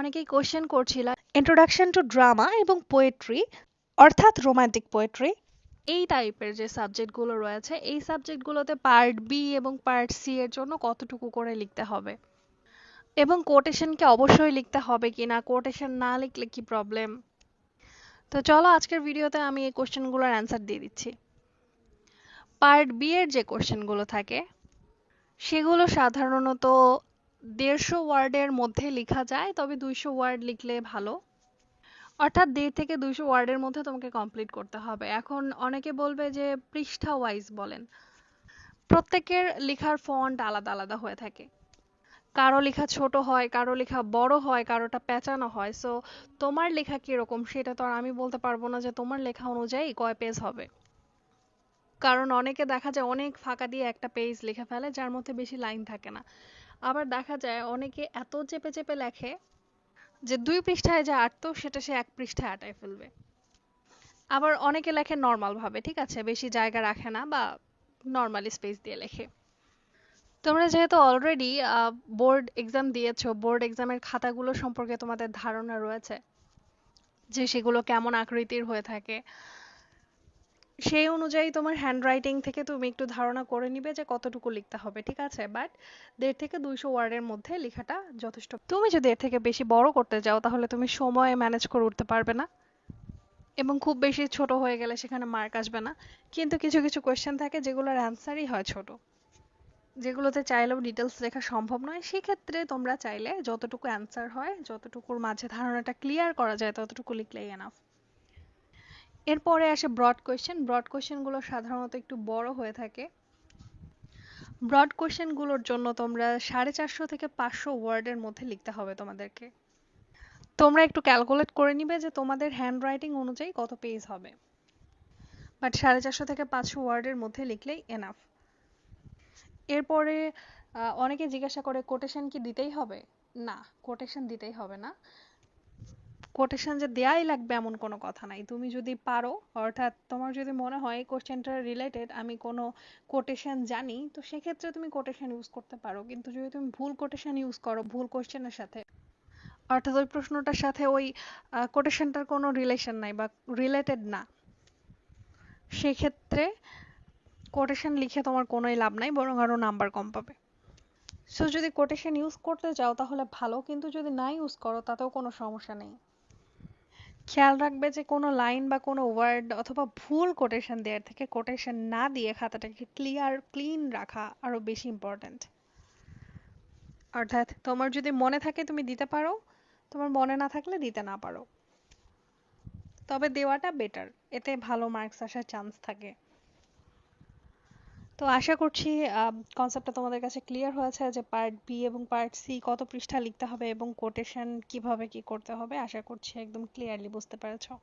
অনেকেই কোশ্চেন করছিল introduction to drama এবং পোয়েট্রি অর্থাৎ রোমান্টিক পোয়েট্রি এই টাইপের যে সাবজেক্টগুলো রয়েছে এই সাবজেক্টগুলোতে পার্ট বি এবং পার্ট সি এর জন্য কতটুকু করে লিখতে হবে এবং কোটেশনকে অবশ্যই লিখতে হবে কিনা, কোটেশন না লিখলে কি প্রবলেম। তো চলো আজকের ভিডিওতে আমি এই কোশ্চেনগুলোর অ্যান্সার দিয়ে দিচ্ছি। পার্ট বি এর যে কোশ্চেনগুলো থাকে সেগুলো সাধারণত 150 ওয়ার্ডের মধ্যে লেখা যায়, তবে 200 ওয়ার্ড লিখলে ভালো। অর্থাৎ 150 থেকে 200 ওয়ার্ডের মধ্যে তোমাকে কমপ্লিট করতে হবে। এখন অনেকে বলবে যে পৃষ্ঠা ওয়াইজ বলেন। প্রত্যেকের লেখার ফন্ট আলাদা আলাদা হয়ে থাকে, কারো লেখা ছোট হয়, কারো লেখা বড় হয়, কারোটা পেঁচানো হয়। সো তোমার লেখা কিরকম সেটা তো আর আমি বলতে পারবো না যে তোমার লেখা অনুযায়ী কয় পেজ হবে। কারণ অনেকে দেখা যায় অনেক ফাঁকা দিয়ে একটা পেজ লিখে ফেলে যার মধ্যে বেশি লাইন থাকে না। আবার দেখা যায় অনেকে এত চেপে চেপে লেখে যে 2 পৃষ্ঠায় যা আটতো সেটা সে 1 পৃষ্ঠায় আটায় ফেলবে। আবার অনেকে লেখে নর্মাল ভাবে, ঠিক আছে, বেশি জায়গা রাখে না বা নর্মালি স্পেস দিয়ে লেখে। তোমরা যেহেতু অলরেডি বোর্ড এক্সাম দিয়েছো, বোর্ড এক্সামের খাতাগুলো সম্পর্কে তোমাদের ধারণা রয়েছে যে সেগুলো কেমন আকৃতির হয়ে থাকে, সেই অনুযায়ী তোমার হ্যান্ডরাইটিং থেকে তুমি একটু ধারণা করে নিবে যে কতটুকু লিখতে হবে, ঠিক আছে। বাট 150 থেকে 200 ওয়ার্ডের মধ্যে লেখাটা যথেষ্ট। তুমি যদি এর থেকে বেশি বড় করতে যাও তাহলে তুমি সময় ম্যানেজ করে উঠতে পারবে না, এবং খুব বেশি ছোট হয়ে গেলে সেখানে মার্ক আসবে না। কিন্তু কিছু কিছু কোয়েশ্চেন থাকে যেগুলোর অ্যান্সারই হয় ছোট, যেগুলোতে চাইলেও ডিটেলস লেখা সম্ভব নয়। সেক্ষেত্রে তোমরা চাইলে যতটুকু অ্যান্সার হয়, যতটুকুর মাঝে ধারণাটা ক্লিয়ার করা যায় ততটুকু লিখলেই এনাফ। এরপরে আসে ব্রড কোয়েশ্চেন। ব্রড কোয়েশ্চেনগুলো সাধারণত একটু বড় হয়ে থাকে। ব্রড কোয়েশ্চেনগুলোর জন্য তোমরা 450 থেকে 500 ওয়ার্ডের মধ্যে লিখতে হবে তোমাদেরকে। তোমরা একটু ক্যালকুলেট করে নিবে যে তোমাদের হ্যান্ডরাইটিং অনুযায়ী কত পেজ হবে, বাট 450 থেকে 500 ওয়ার্ডের মধ্যে লিখলেই এনাফ। এরপরে অনেকে জিজ্ঞাসা করে কোটেশন কি দিতেই হবে? না, কোটেশন দিতেই হবে না। কোটেশন যে দেয়াই লাগবে এমন কোনো কথা নাই। তুমি যদি পারো, অর্থাৎ তোমার যদি মনে হয় কোশ্চেনটা রিলেটেড আমি কোনো কোটেশন জানি, তো সেক্ষেত্রে তুমি কোটেশন ইউজ করতে পারো। কিন্তু যদি তুমি ভুল কোটেশন ইউজ করো ভুল কোশ্চেনের সাথে, অর্থাৎ ওই প্রশ্নটার সাথে ওই কোটেশনটার কোনো রিলেশন নাই বা রিলেটেড না, সেক্ষেত্রে কোটেশন লিখে তোমার কোনোই লাভ নাই, বরং আরো নাম্বার কম পাবে। সো যদি কোটেশন ইউজ করতে চাও তাহলে ভালো, কিন্তু যদি না ইউজ করো তাতেও কোনো সমস্যা নেই। খেয়াল রাখবে যে কোনো লাইন বা কোনো ওয়ার্ড অথবা ভুল কোটেশন দেওয়ার থেকে কোটেশন না দিয়ে খাতাটাকে ক্লিয়ার ক্লিন রাখা আরো বেশি ইম্পর্ট্যান্ট। অর্থাৎ তোমার যদি মনে থাকে তুমি দিতে পারো, তোমার মনে না থাকলে দিতে না পারো, তবে দেওয়াটা বেটার, এতে ভালো মার্কস আসার চান্স থাকে। তো আশা করছি কনসেপ্টটা তোমাদের কাছে ক্লিয়ার হয়েছে যে পার্ট বি এবং পার্ট সি কত পৃষ্ঠা লিখতে হবে এবং কোটেশন কিভাবে কি করতে হবে। আশা করছি একদম ক্লিয়ারলি বুঝতে পেরেছো।